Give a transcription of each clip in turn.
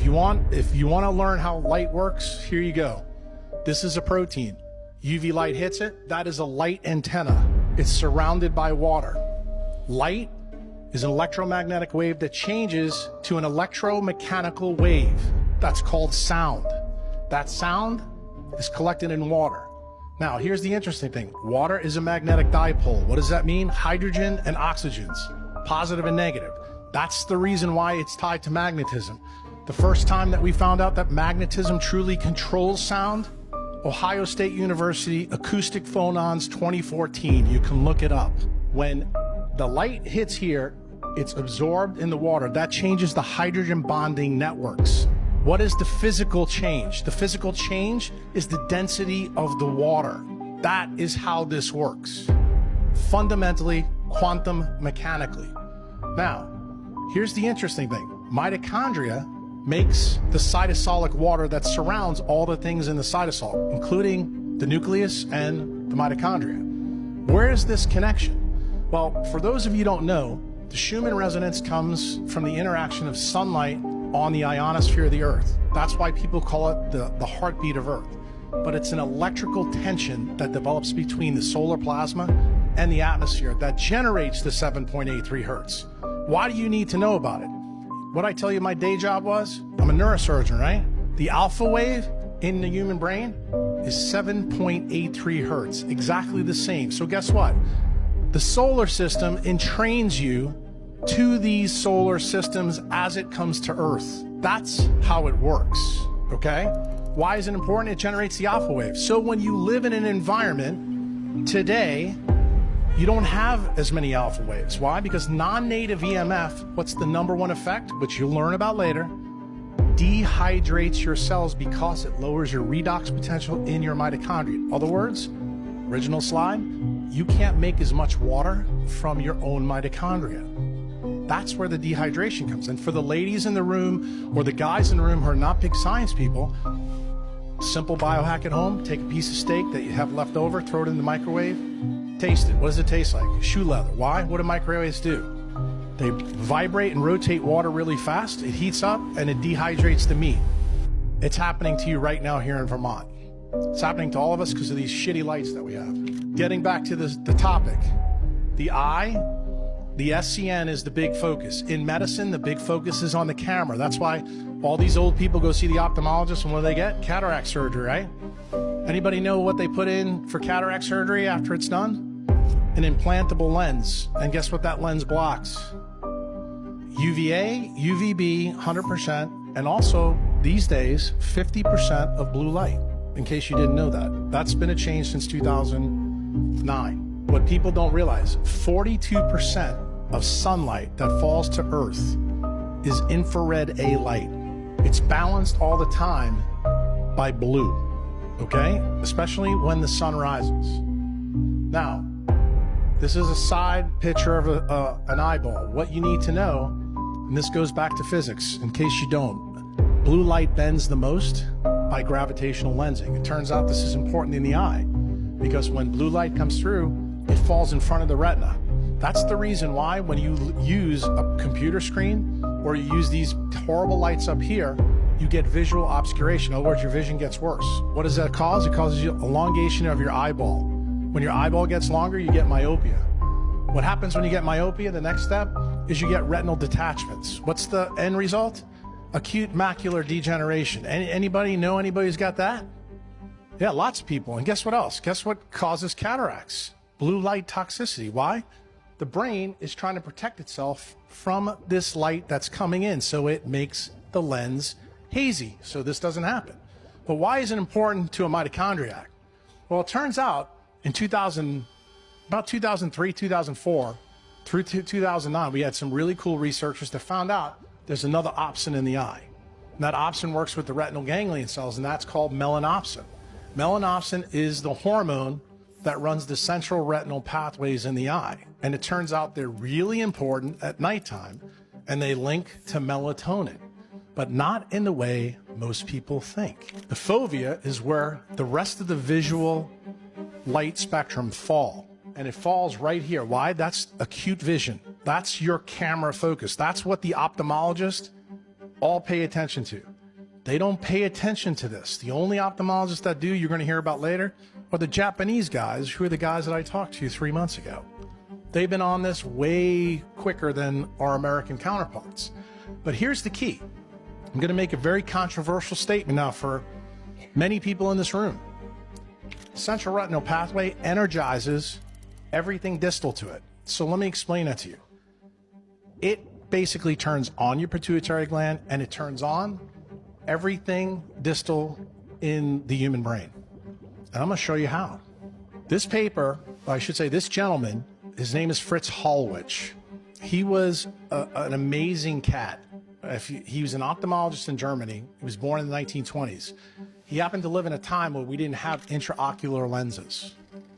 you want to learn how light works, here you go. This is a protein. UV light hits it, that is a light antenna. It's surrounded by water. Light is an electromagnetic wave that changes to an electromechanical wave. That's called sound. That sound is collected in water. Now, here's the interesting thing. Water is a magnetic dipole. What does that mean? Hydrogen and oxygens, positive and negative. That's the reason why it's tied to magnetism. The first time that we found out that magnetism truly controls sound, Ohio State University Acoustic Phonons 2014. You can look it up. When the light hits here, it's absorbed in the water. That changes the hydrogen bonding networks. What is the physical change? The physical change is the density of the water. That is how this works. Fundamentally, quantum mechanically. Now, here's the interesting thing. Mitochondria makes the cytosolic water that surrounds all the things in the cytosol, including the nucleus and the mitochondria. Where is this connection? Well, for those of you who don't know, the Schumann resonance comes from the interaction of sunlight on the ionosphere of the Earth. That's why people call it the heartbeat of Earth. But it's an electrical tension that develops between the solar plasma and the atmosphere that generates the 7.83 hertz. Why do you need to know about it? What I tell you my day job was, I'm a neurosurgeon, right? The alpha wave in the human brain is 7.83 hertz, exactly the same. So guess what? The solar system entrains you to these solar systems as it comes to Earth. That's how it works, okay? Why is it important? It generates the alpha wave. So when you live in an environment today, you don't have as many alpha waves. Why? Because non-native EMF, what's the number one effect, which you'll learn about later, dehydrates your cells because it lowers your redox potential in your mitochondria. In other words, original slide, you can't make as much water from your own mitochondria. That's where the dehydration comes in. For the ladies in the room or the guys in the room who are not big science people, simple biohack at home, take a piece of steak that you have left over, throw it in the microwave, taste it. What does it taste like? Shoe leather. Why? What do microwaves do? They vibrate and rotate water really fast. It heats up and it dehydrates the meat. It's happening to you right now here in Vermont. It's happening to all of us because of these shitty lights that we have. Getting back to the topic, the eye, the SCN is the big focus. In medicine, the big focus is on the camera. That's why all these old people go see the ophthalmologist, and what do they get? Cataract surgery, right? Anybody know what they put in for cataract surgery after it's done? An implantable lens. And guess what that lens blocks? UVA, UVB, 100%, and also, these days, 50% of blue light, in case you didn't know that. That's been a change since 2009. What people don't realize, 42% of sunlight that falls to Earth is infrared A light. It's balanced all the time by blue, okay? Especially when the sun rises. Now, this is a side picture of an eyeball. What you need to know, and this goes back to physics, in case you don't, blue light bends the most by gravitational lensing. It turns out this is important in the eye because when blue light comes through, it falls in front of the retina. That's the reason why when you use a computer screen or you use these horrible lights up here, you get visual obscuration. In other words, your vision gets worse. What does that cause? It causes you elongation of your eyeball. When your eyeball gets longer, you get myopia. What happens when you get myopia? The next step is you get retinal detachments. What's the end result? Acute macular degeneration. Anybody know anybody who's got that? Yeah, lots of people. And guess what else? Guess what causes cataracts? Blue light toxicity. Why? The brain is trying to protect itself from this light that's coming in, so it makes the lens hazy, so this doesn't happen. But why is it important to a mitochondriac? Well, it turns out in about 2003, 2004, through 2009, we had some really cool researchers that found out there's another opsin in the eye. And that opsin works with the retinal ganglion cells, and that's called melanopsin. Melanopsin is the hormone that runs the central retinal pathways in the eye. And it turns out they're really important at nighttime, and they link to melatonin, but not in the way most people think. The fovea is where the rest of the visual light spectrum fall, and it falls right here. Why? That's acute vision. That's your camera focus. That's what the ophthalmologist all pay attention to. They don't pay attention to this. The only ophthalmologists that do, you're going to hear about later, are the Japanese guys, who are the guys that I talked to 3 months ago. They've been on this way quicker than our American counterparts. But here's the key. I'm going to make a very controversial statement now for many people in this room. Central retinal pathway energizes everything distal to it. So let me explain that to you. It basically turns on your pituitary gland, and it turns on everything distal in the human brain. And I'm going to show you how. This paper, or I should say this gentleman, his name is Fritz Hollwich. He was an amazing cat. He was an ophthalmologist in Germany. He was born in the 1920s. He happened to live in a time where we didn't have intraocular lenses.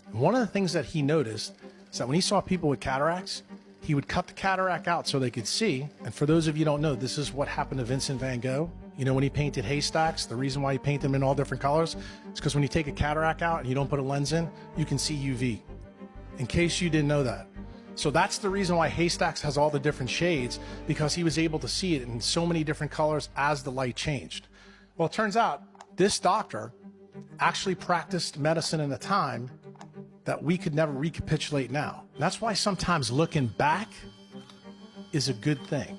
And one of the things that he noticed is that when he saw people with cataracts, he would cut the cataract out so they could see. And for those of you who don't know, this is what happened to Vincent van Gogh. You know, when he painted haystacks, the reason why he painted them in all different colors is because when you take a cataract out and you don't put a lens in, you can see UV. In case you didn't know that. So that's the reason why haystacks has all the different shades, because he was able to see it in so many different colors as the light changed. Well, it turns out this doctor actually practiced medicine in a time that we could never recapitulate now. That's why sometimes looking back is a good thing.